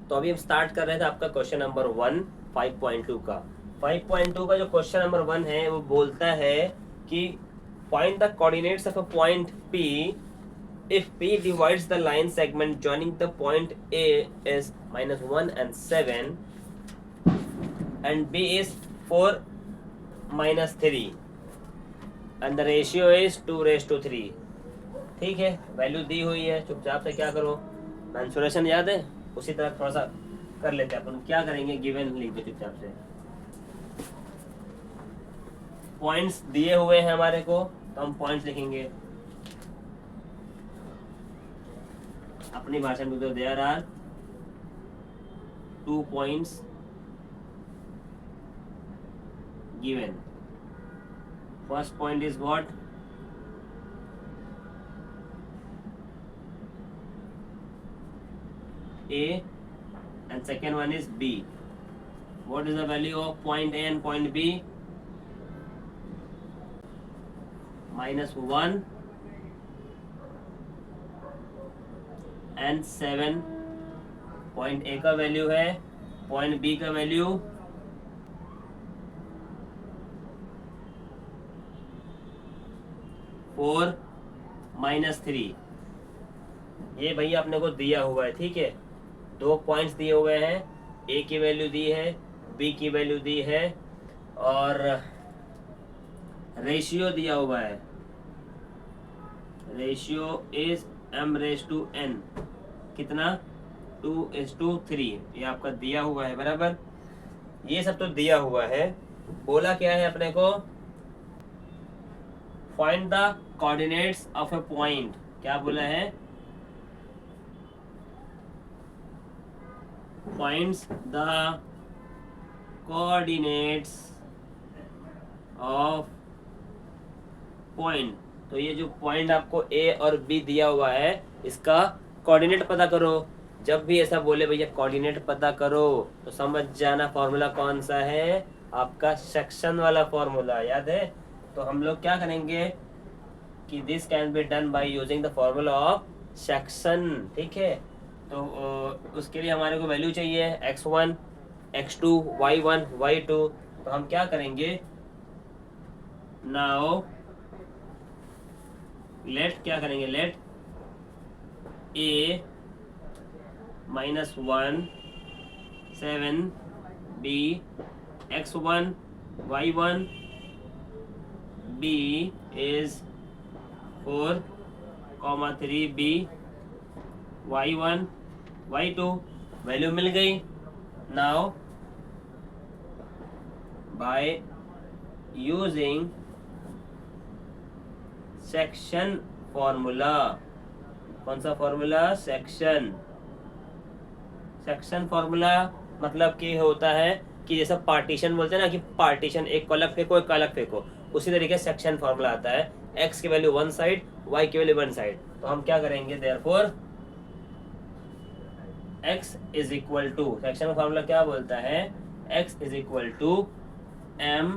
तो अभी हम स्टार्ट कर रहे थे आपका क्वेश्चन नंबर 1 5.2 का। 5.2 का जो क्वेश्चन नंबर 1 है वो बोलता है कि find the coordinates of a point P if P divides the line segment joining the point A is -1 and 7 and B is 4 -3 and the ratio is 2:3। ठीक है, वैल्यू दी हुई है, चुपचाप से क्या करो, मेंसुरेशन याद है, उसी तरह थोड़ा सा कर लेते हैं अपन। क्या करेंगे, गिवन लिख दो चुपचाप से। पॉइंट्स दिए हुए हैं हमारे को, तो हम पॉइंट्स लिखेंगे अपनी भाषा में। तो there are 2 points given. First point is what, A and second one is B. What is the value of point A and point B? -1 and 7। Point A का वैल्यू है, पॉइंट B का value 4 -3। ये भैया अपने को दिया हुआ है, ठीक है। 2 पॉइंट्स दिए हुए हैं, A की वैल्यू दी है, B की वैल्यू दी है, और रेशियो दिया हुआ है। रेशियो इज m⁻n, कितना, 2:3। ये आपका दिया हुआ है, बराबर। ये सब तो दिया हुआ है। बोला क्या है अपने को, find the coordinates of A point. क्या बोला है, finds the coordinates of point। तो ये जो पॉइंट आपको A और B दिया हुआ है, इसका कोऑर्डिनेट पता करो। जब भी ऐसा बोले भैया कोऑर्डिनेट पता करो, तो समझ जाना फॉर्मूला कौन सा है, आपका सेक्शन वाला फॉर्मूला, याद है। तो हम लोग क्या करेंगे कि this can be done by using the formula of section, ठीक है। तो उसके लिए हमारे को वैल्यू चाहिए x1 x2 y1 y2। तो हम क्या करेंगे, नाउ लेट, क्या करेंगे, late a -1 7 b x1 y1 b is 4, 3 b y1 y2, value मिल गई। Now by using section formula, कौन सा फॉर्मूला, सेक्शन। सेक्शन फॉर्मूला मतलब कि होता है कि जैसा पार्टीशन बोलते हैं ना, कि पार्टीशन, एक को अलग फेंको एक को अलग फेंको, उसी तरीके से सेक्शन फॉर्मूला आता है। x की वैल्यू 1 साइड, y की वैल्यू 1 साइड। तो हम क्या करेंगे, therefore x is equal to, section formula क्या बोलता है, x is equal to m।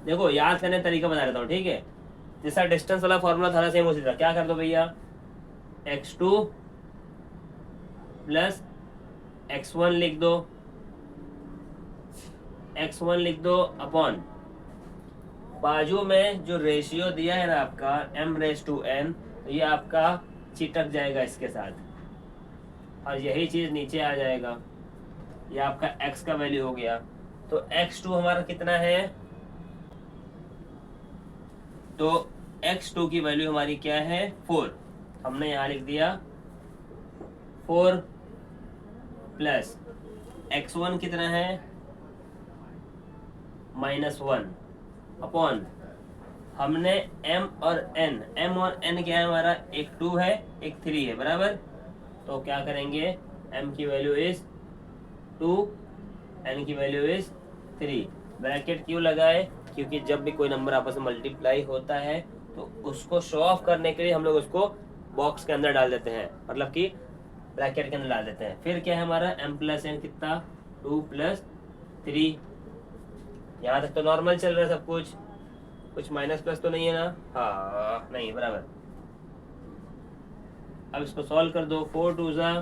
देखो याद करने तरीका बता देता हूँ, ठीक है। जैसा डिस्टेंस वाला फॉर्मूला था ना, सेम उसी तरह क्या कर दो भैया, x2 प्लस x1 लिख दो, x1 लिख दो अपॉन बाजू में जो रेशियो दिया है ना आपका m⁻n, तो ये आपका चिटक जाएगा इसके साथ, और यही चीज नीचे आ जाएगा। ये आपका x का वैल्यू हो गया। तो x2 हमारा कितना है, तो x2 की वैल्यू हमारी क्या है, 4। हमने यहाँ लिख दिया 4 प्लस x1 कितना है, -1 अपॉन, हमने m और n क्या है हमारा, एक 2 है एक 3 है, बराबर। तो क्या करेंगे, m की वैल्यू इज 2, n की वैल्यू इज 3। ब्रैकेट क्यों लगाए, क्योंकि जब भी कोई नंबर आपस में मल्टीप्लाई होता है तो उसको शो ऑफ करने के लिए हम लोग उसको बॉक्स के अंदर डाल देते हैं, मतलब कि ब्रैकेट के अंदर डाल देते हैं। फिर क्या है हमारा, m+n कितना, 2 + 3। यहाँ तक तो नॉर्मल चल रहा है सब कुछ, कुछ माइनस प्लस तो नहीं है ना, हाँ नहीं, बराबर। अब इसको सॉल्व कर दो, 4 2 ज़ा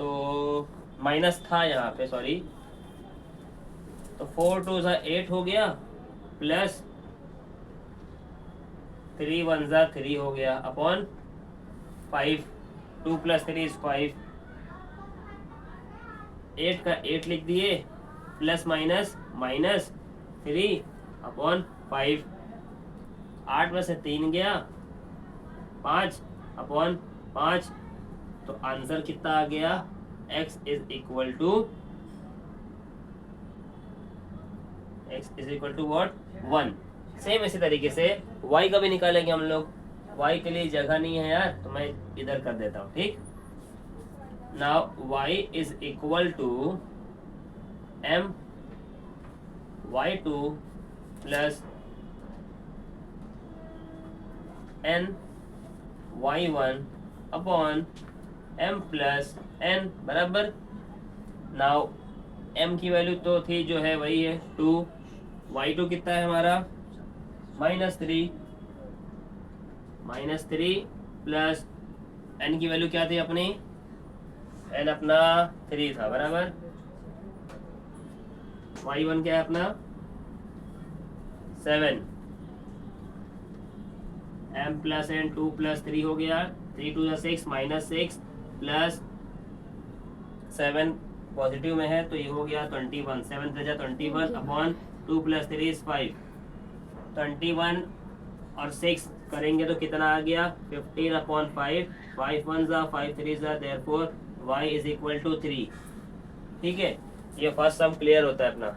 तो माइनस था यहाँ पे, सॉरी, तो 4 2 ज़ा 8 हो गया, प्लस 3 1 ज़ा 3 हो गया, अपॉन 5, 2 + 3 = 5, 8 का 8 लिख दिए, प्लस माइनस माइनस 3 अपॉन 5, 8 में से 3 गया, 5 अपॉन 5, तो आंसर कितना आ गया, x is equal to what, 1। Same इसी तरीके से y का भी निकालेंगे हम लोग। y के लिए जगह नहीं है यार, तो मैं इधर कर देता हूँ, ठीक। Now y is equal to m y2 plus n y1 upon m plus n बराबर। नाउ m की वैल्यू तो थी जो है वही है 2, y2 कितना है हमारा -3 प्लस n की वैल्यू क्या थी अपनी, n अपना 3 था बराबर, y1 क्या है अपना 7, m प्लस n 2 + 3 हो गया, 3 2 6 -6 प्लस 7 पॉजिटिव में है तो ये हो गया 21, 7 3 21 अपॉन 2 + 3 = 5, 21 और 6 करेंगे तो कितना आ गया 15 अपॉन 5, 5 1 ज़ा 5 3 ज़ा, therefore y is equal to 3। ठीक है, ये फर्स्ट सम क्लियर होता है अपना।